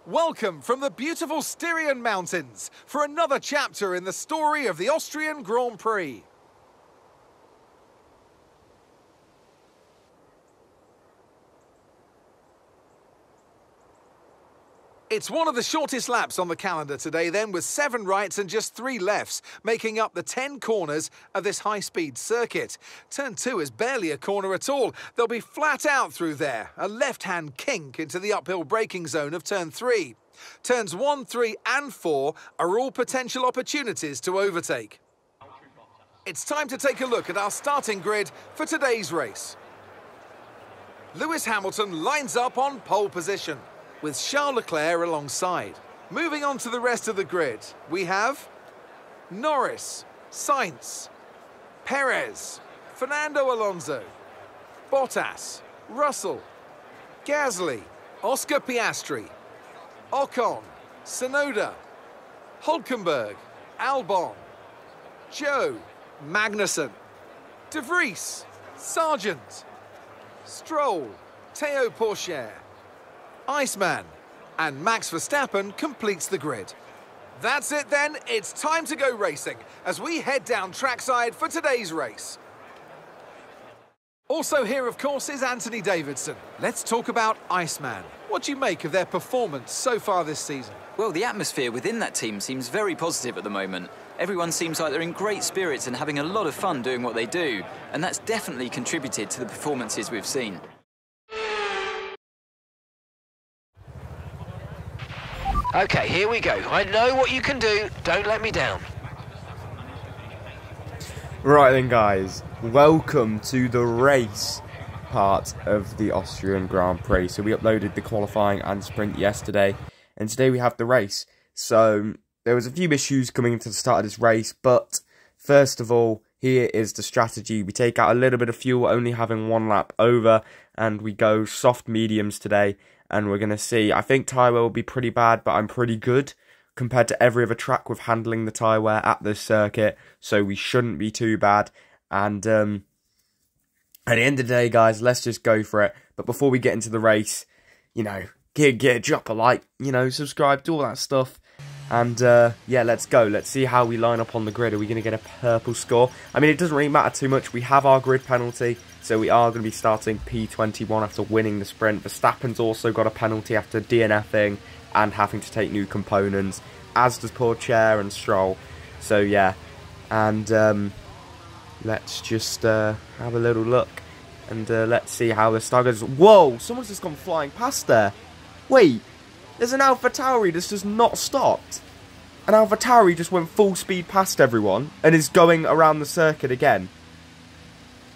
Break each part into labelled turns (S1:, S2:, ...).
S1: Welcome from the beautiful Styrian Mountains for another chapter in the story of the Austrian Grand Prix. It's one of the shortest laps on the calendar today then, with 7 rights and just 3 lefts, making up the 10 corners of this high-speed circuit. Turn 2 is barely a corner at all. They'll be flat out through there, a left-hand kink into the uphill braking zone of turn 3. Turns 1, 3 and 4 are all potential opportunities to overtake. It's time to take a look at our starting grid for today's race. Lewis Hamilton lines up on pole position, with Charles Leclerc alongside. Moving on to the rest of the grid, we have Norris, Sainz, Perez, Fernando Alonso, Bottas, Russell, Gasly, Oscar Piastri, Ocon, Tsunoda, Hülkenberg, Albon, Joe, Magnussen, De Vries, Sargent, Stroll, Théo Pourchaire, Iceman, and Max Verstappen completes the grid. That's it then, it's time to go racing as we head down trackside for today's race. Also here, of course, is Anthony Davidson. Let's talk about Iceman. What do you make of their performance so far this season?
S2: Well, the atmosphere within that team seems very positive at the moment. Everyone seems like they're in great spirits and having a lot of fun doing what they do, and that's definitely contributed to the performances we've seen.
S3: Okay, here we go. I know what you can do. Don't let me down.
S4: Right then, guys. Welcome to the race part of the Austrian Grand Prix. So we uploaded the qualifying and sprint yesterday, and today we have the race. So there was a few issues coming into the start of this race, but first of all, here is the strategy. We take out a little bit of fuel, only having 1 lap over, and we go soft mediums today. And we're going to see, I think tyre wear will be pretty bad, but I'm pretty good compared to every other track with handling the tyre wear at this circuit. So we shouldn't be too bad. And at the end of the day, guys, let's just go for it. But before we get into the race, you know, drop a like, you know, subscribe, do all that stuff. And yeah, let's go. Let's see how we line up on the grid. Are we going to get a purple score? I mean, it doesn't really matter too much. We have our grid penalty. So we are going to be starting P21 after winning the sprint. Verstappen's also got a penalty after DNFing and having to take new components, as does Pourchaire and Stroll. So yeah, and let's just have a little look and let's see how the start goes. Whoa, someone's just gone flying past there. Wait, there's an AlphaTauri that's just not stopped. An AlphaTauri just went full speed past everyone and is going around the circuit again.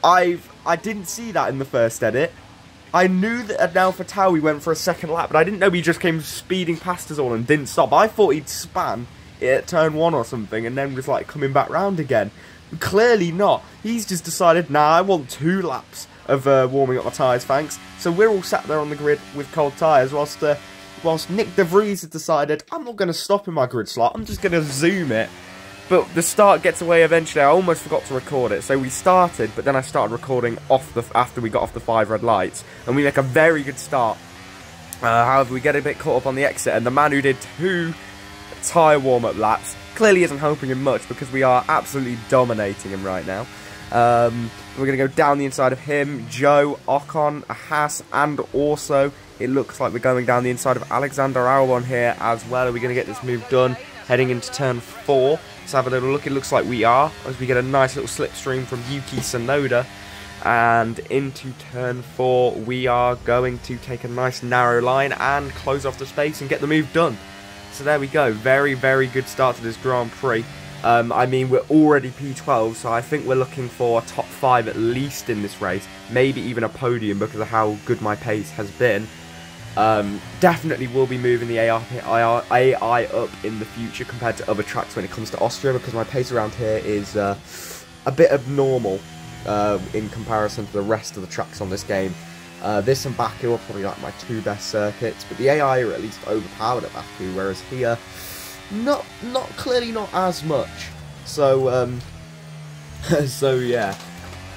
S4: I didn't see that in the first edit. I knew that an AlphaTauri went for a second lap, but I didn't know he just came speeding past us all and didn't stop. I thought he'd span it at turn 1 or something and then was like coming back round again. But clearly not. He's just decided, nah, I want 2 laps of warming up my tyres, thanks. So we're all sat there on the grid with cold tyres whilst Nick De Vries has decided, I'm not going to stop in my grid slot, I'm just going to zoom it. But the start gets away eventually. I almost forgot to record it. So we started, but then I started recording after we got off the 5 red lights. And we make a very good start. However, we get a bit caught up on the exit. And the man who did 2 tyre warm-up laps clearly isn't helping him much because we are absolutely dominating him right now. We're going to go down the inside of him, Joe, Ocon, Haas, and also it looks like we're going down the inside of Alexander Albon here as well. Are we going to get this move done heading into turn 4? Let's have a little look. It looks like we are, as we get a nice little slipstream from Yuki Tsunoda. And into turn 4, we are going to take a nice narrow line and close off the space and get the move done. So there we go. Very, very good start to this Grand Prix. I mean, we're already P12, so I think we're looking for a top 5 at least in this race. Maybe even a podium because of how good my pace has been. Definitely will be moving the AI up in the future compared to other tracks when it comes to Austria, because my pace around here is a bit abnormal in comparison to the rest of the tracks on this game. This and Baku are probably like my 2 best circuits, but the AI are at least overpowered at Baku, whereas here, clearly not as much. So, so yeah.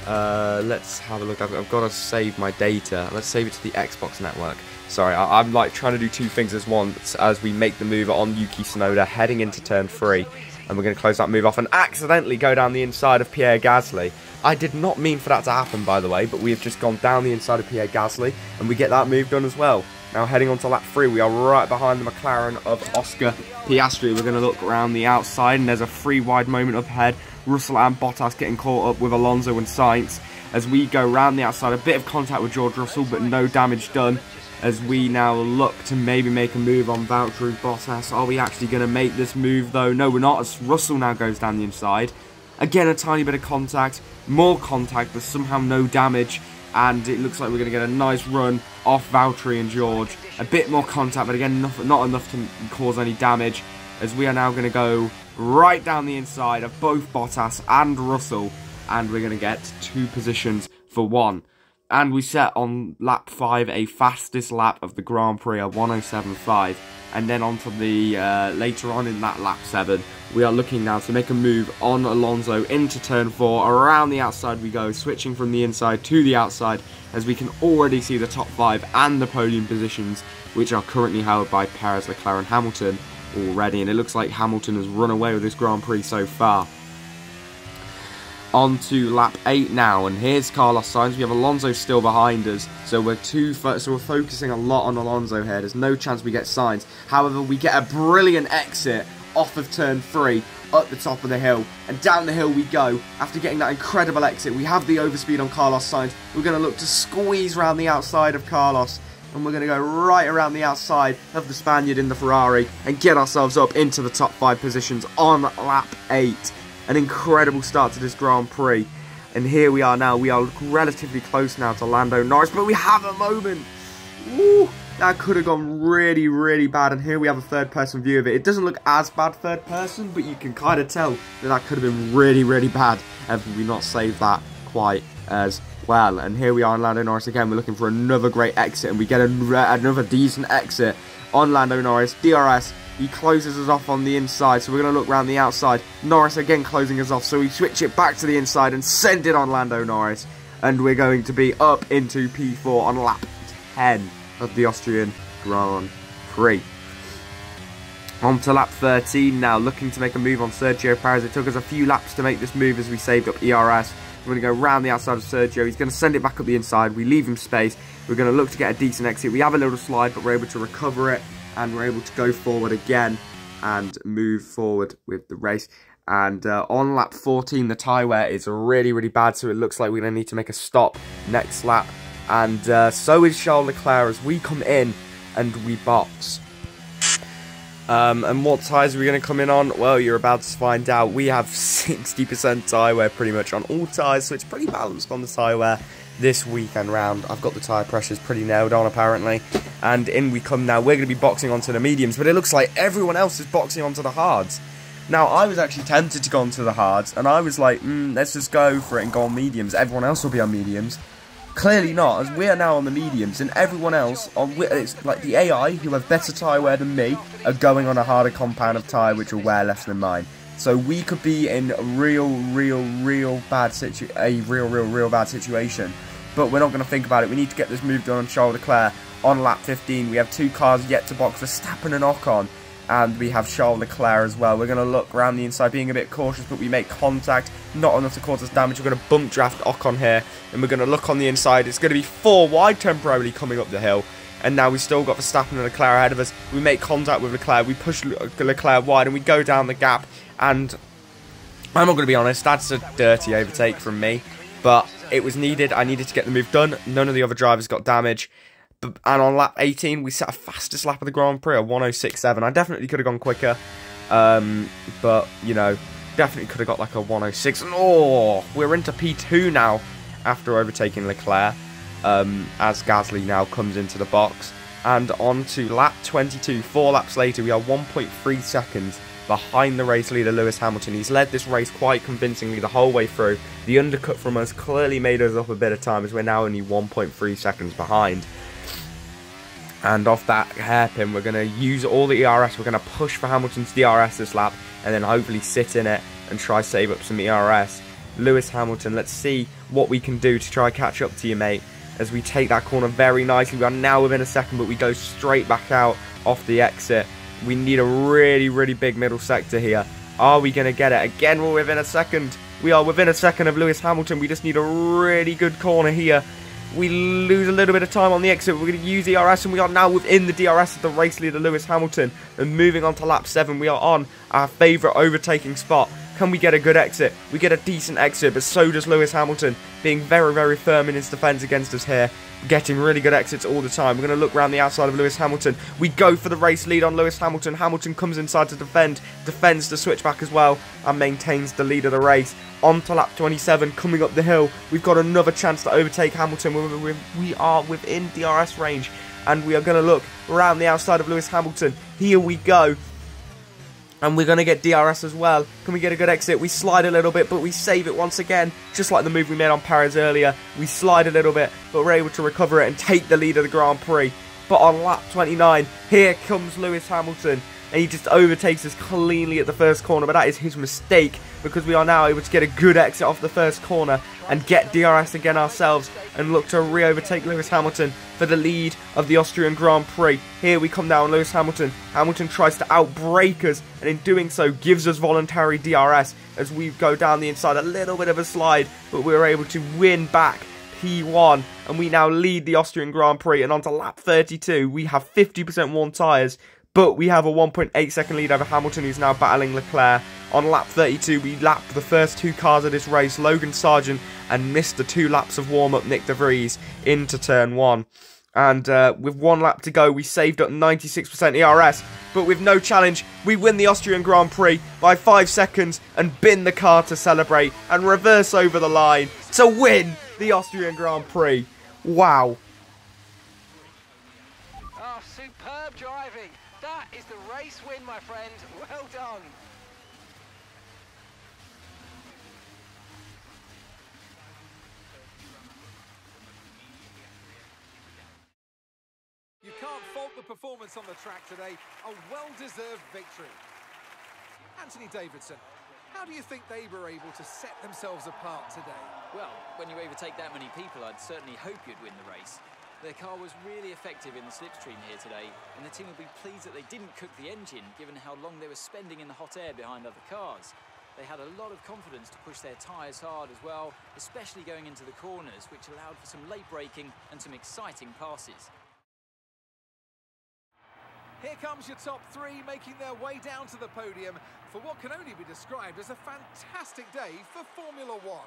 S4: Let's have a look. I've got to save my data. Let's save it to the Xbox network. Sorry, I'm like trying to do two things at once as we make the move on Yuki Tsunoda heading into turn 3. And we're going to close that move off and accidentally go down the inside of Pierre Gasly. I did not mean for that to happen, by the way, but we have just gone down the inside of Pierre Gasly and we get that move done as well. Now heading on to lap 3, we are right behind the McLaren of Oscar Piastri. We're going to look around the outside and there's a free wide moment up ahead. Russell and Bottas getting caught up with Alonso and Sainz. As we go round the outside, a bit of contact with George Russell, but no damage done. As we now look to maybe make a move on Valtteri Bottas. Are we actually going to make this move though? No, we're not, as Russell now goes down the inside. Again, a tiny bit of contact, more contact, but somehow no damage. And it looks like we're going to get a nice run off Valtteri and George. A bit more contact, but again, not enough to cause any damage. As we are now going to go right down the inside of both Bottas and Russell. And we're going to get 2 positions for 1. And we set on lap 5 a fastest lap of the Grand Prix, a 107.5. And then on to the, later on in that lap 7, we are looking now to make a move on Alonso into turn 4. Around the outside we go, switching from the inside to the outside, as we can already see the top 5 and the podium positions, which are currently held by Perez, Leclerc and Hamilton already. And it looks like Hamilton has run away with this Grand Prix so far. On to lap 8 now, and here's Carlos Sainz. We have Alonso still behind us, so we're focusing a lot on Alonso here. There's no chance we get Sainz. However, we get a brilliant exit off of turn 3 up the top of the hill, and down the hill we go. After getting that incredible exit, we have the overspeed on Carlos Sainz. We're going to look to squeeze around the outside of Carlos, and we're going to go right around the outside of the Spaniard in the Ferrari and get ourselves up into the top 5 positions on lap 8. An incredible start to this Grand Prix. And here we are now. We are relatively close now to Lando Norris, but we have a moment. Woo, that could have gone really, really bad. And here we have a third-person view of it. It doesn't look as bad third person, but you can kind of tell that that could have been really, really bad had we not saved that quite as well. And here we are on Lando Norris again. We're looking for another great exit, and we get another decent exit on Lando Norris. DRS. He closes us off on the inside, so we're going to look around the outside. Norris again closing us off, so we switch it back to the inside and send it on Lando Norris. And we're going to be up into P4 on lap 10 of the Austrian Grand Prix. On to lap 13 now, looking to make a move on Sergio Perez. It took us a few laps to make this move as we saved up ERS. We're going to go round the outside of Sergio. He's going to send it back up the inside. We leave him space. We're going to look to get a decent exit. We have a little slide, but we're able to recover it. And we're able to go forward again and move forward with the race. And on lap 14, the tyre wear is really, really bad. So it looks like we're going to need to make a stop next lap. And so is Charles Leclerc as we come in and we box. And what tyres are we going to come in on? Well, you're about to find out. We have 60% tyre wear pretty much on all tyres. So it's pretty balanced on the tyre wear this weekend round. I've got the tyre pressures pretty nailed on apparently. And in we come now. We're going to be boxing onto the mediums, but it looks like everyone else is boxing onto the hards. Now, I was actually tempted to go onto the hards, and I was like, let's just go for it and go on mediums. Everyone else will be on mediums. Clearly not, as we are now on the mediums, and everyone else, it's like the AI, who have better tyre wear than me, are going on a harder compound of tyre, which will wear less than mine. So we could be in a real bad situation. But we're not going to think about it. We need to get this move done on Charles Leclerc. On lap 15, we have 2 cars yet to box, Verstappen and Ocon, and we have Charles Leclerc as well. We're going to look around the inside, being a bit cautious, but we make contact, not enough to cause us damage. We're going to bump draft Ocon here, and we're going to look on the inside. It's going to be 4 wide temporarily coming up the hill, and now we've still got Verstappen and Leclerc ahead of us. We make contact with Leclerc, we push Leclerc wide, and we go down the gap, and I'm not going to be honest, that's a dirty overtake from me, but it was needed. I needed to get the move done. None of the other drivers got damage. And on lap 18, we set a fastest lap of the Grand Prix, a 106.7. I definitely could have gone quicker, but, you know, definitely could have got like a 106. And, oh, we're into P2 now after overtaking Leclerc, as Gasly now comes into the box. And on to lap 22, 4 laps later, we are 1.3 seconds behind the race leader Lewis Hamilton. He's led this race quite convincingly the whole way through. The undercut from us clearly made us up a bit of time, as we're now only 1.3 seconds behind. And off that hairpin, we're going to use all the ERS. We're going to push for Hamilton's DRS this lap, and then hopefully sit in it and try save up some ERS. Lewis Hamilton, let's see what we can do to try and catch up to you, mate. As we take that corner very nicely. We are now within a second, but we go straight back out off the exit. We need a really, really big middle sector here. Are we going to get it? Again, we're within a second. We are within a second of Lewis Hamilton. We just need a really good corner here. We lose a little bit of time on the exit. We're going to use DRS, and we are now within the DRS of the race leader, Lewis Hamilton. And moving on to lap 7, we are on our favourite overtaking spot. Can we get a good exit? We get a decent exit, but so does Lewis Hamilton, being very, very firm in his defence against us here. Getting really good exits all the time. We're going to look around the outside of Lewis Hamilton. We go for the race lead on Lewis Hamilton. Hamilton comes inside to defend, defends the switchback as well, and maintains the lead of the race. On to lap 27, coming up the hill. We've got another chance to overtake Hamilton. We are within DRS range, and we are going to look around the outside of Lewis Hamilton. Here we go. And we're going to get DRS as well. Can we get a good exit? We slide a little bit, but we save it once again. Just like the move we made on Perez earlier. We slide a little bit, but we're able to recover it and take the lead of the Grand Prix. But on lap 29, here comes Lewis Hamilton. And he just overtakes us cleanly at the first corner. But that is his mistake, because we are now able to get a good exit off the first corner and get DRS again ourselves and look to re-overtake Lewis Hamilton for the lead of the Austrian Grand Prix. Here we come now, Lewis Hamilton. Hamilton tries to outbrake us, and in doing so gives us voluntary DRS as we go down the inside. A little bit of a slide, but we're able to win back P1, and we now lead the Austrian Grand Prix. And on to lap 32, we have 50% worn tyres, but we have a 1.8 second lead over Hamilton, who's now battling Leclerc. On lap 32, we lapped the first 2 cars of this race, Logan Sargent, and missed the 2 laps of warm-up Nick De Vries into turn 1. And with 1 lap to go, we saved up 96% ERS. But with no challenge, we win the Austrian Grand Prix by 5 seconds and bin the car to celebrate and reverse over the line to win the Austrian Grand Prix. Wow.
S3: Oh, superb driving. That is the race win, my friend. Well done.
S1: You can't fault the performance on the track today. A well-deserved victory. Anthony Davidson, how do you think they were able to set themselves apart today?
S2: Well, when you overtake that many people, I'd certainly hope you'd win the race. Their car was really effective in the slipstream here today, and the team will be pleased that they didn't cook the engine, given how long they were spending in the hot air behind other cars. They had a lot of confidence to push their tyres hard as well, especially going into the corners, which allowed for some late braking and some exciting passes.
S1: Here comes your top 3 making their way down to the podium for what can only be described as a fantastic day for Formula 1.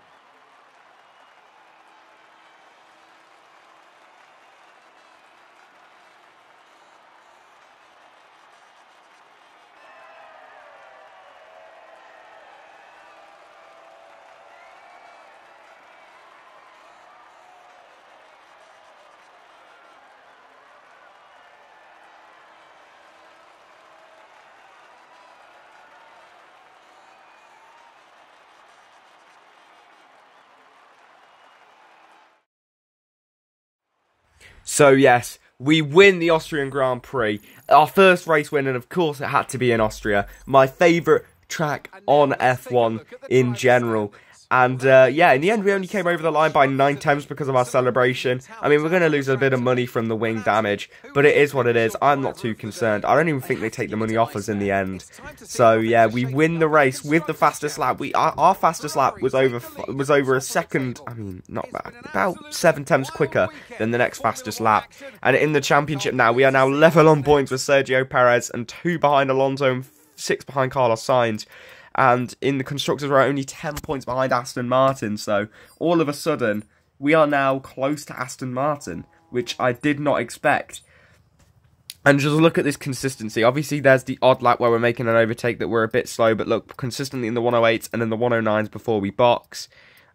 S4: So yes, we win the Austrian Grand Prix. Our first race win, and of course it had to be in Austria. My favourite track on F1 in general. And yeah, in the end we only came over the line by 9 tenths because of our celebration. I mean, we're going to lose a bit of money from the wing damage, but it is what it is. I'm not too concerned. I don't even think they take the money off us in the end. So yeah, we win the race with the fastest lap. Our fastest lap was over a second. I mean, not bad. About 7 tenths quicker than the next fastest lap. And in the championship now, we are now level on points with Sergio Perez and 2 behind Alonso and 6 behind Carlos Sainz. And in the constructors, we're only 10 points behind Aston Martin. So all of a sudden, we are now close to Aston Martin, which I did not expect. And just look at this consistency. Obviously, there's the odd lap where we're making an overtake that we're a bit slow. But look, consistently in the 108s and in the 109s before we box.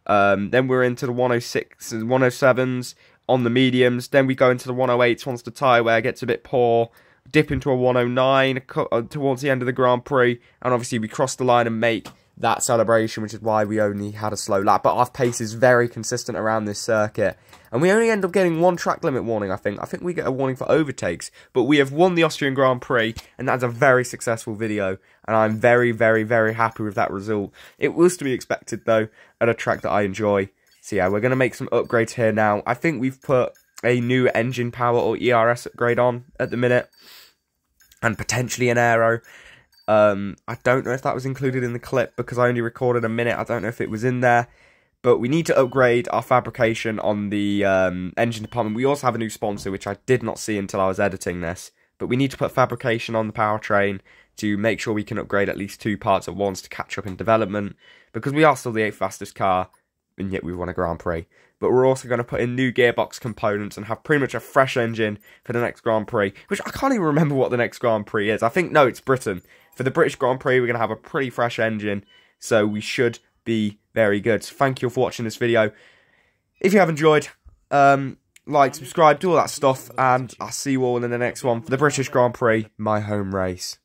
S4: Then we're into the 106s and 107s on the mediums. Then we go into the 108s once the tyre wear gets a bit poor. Dip into a 109 towards the end of the Grand Prix, and obviously we cross the line and make that celebration, which is why we only had a slow lap. But our pace is very consistent around this circuit, and we only end up getting 1 track limit warning. I think we get a warning for overtakes, but we have won the Austrian Grand Prix, and that's a very successful video, and I'm very, very, very happy with that result. It was to be expected though at a track that I enjoy. So yeah, we're going to make some upgrades here now. I think we've put a new engine power or ERS upgrade on at the minute. And potentially an aero. I don't know if that was included in the clip because I only recorded a minute. I don't know if it was in there. But we need to upgrade our fabrication on the engine department. We also have a new sponsor, which I did not see until I was editing this. But we need to put fabrication on the powertrain to make sure we can upgrade at least 2 parts at once to catch up in development. Because we are still the 8th fastest car, and yet we won a Grand Prix. But we're also going to put in new gearbox components and have pretty much a fresh engine for the next Grand Prix. Which I can't even remember what the next Grand Prix is. I think, no, it's Britain. For the British Grand Prix, we're going to have a pretty fresh engine. So we should be very good. So thank you all for watching this video. If you have enjoyed, like, subscribe, do all that stuff. And I'll see you all in the next one for the British Grand Prix, my home race.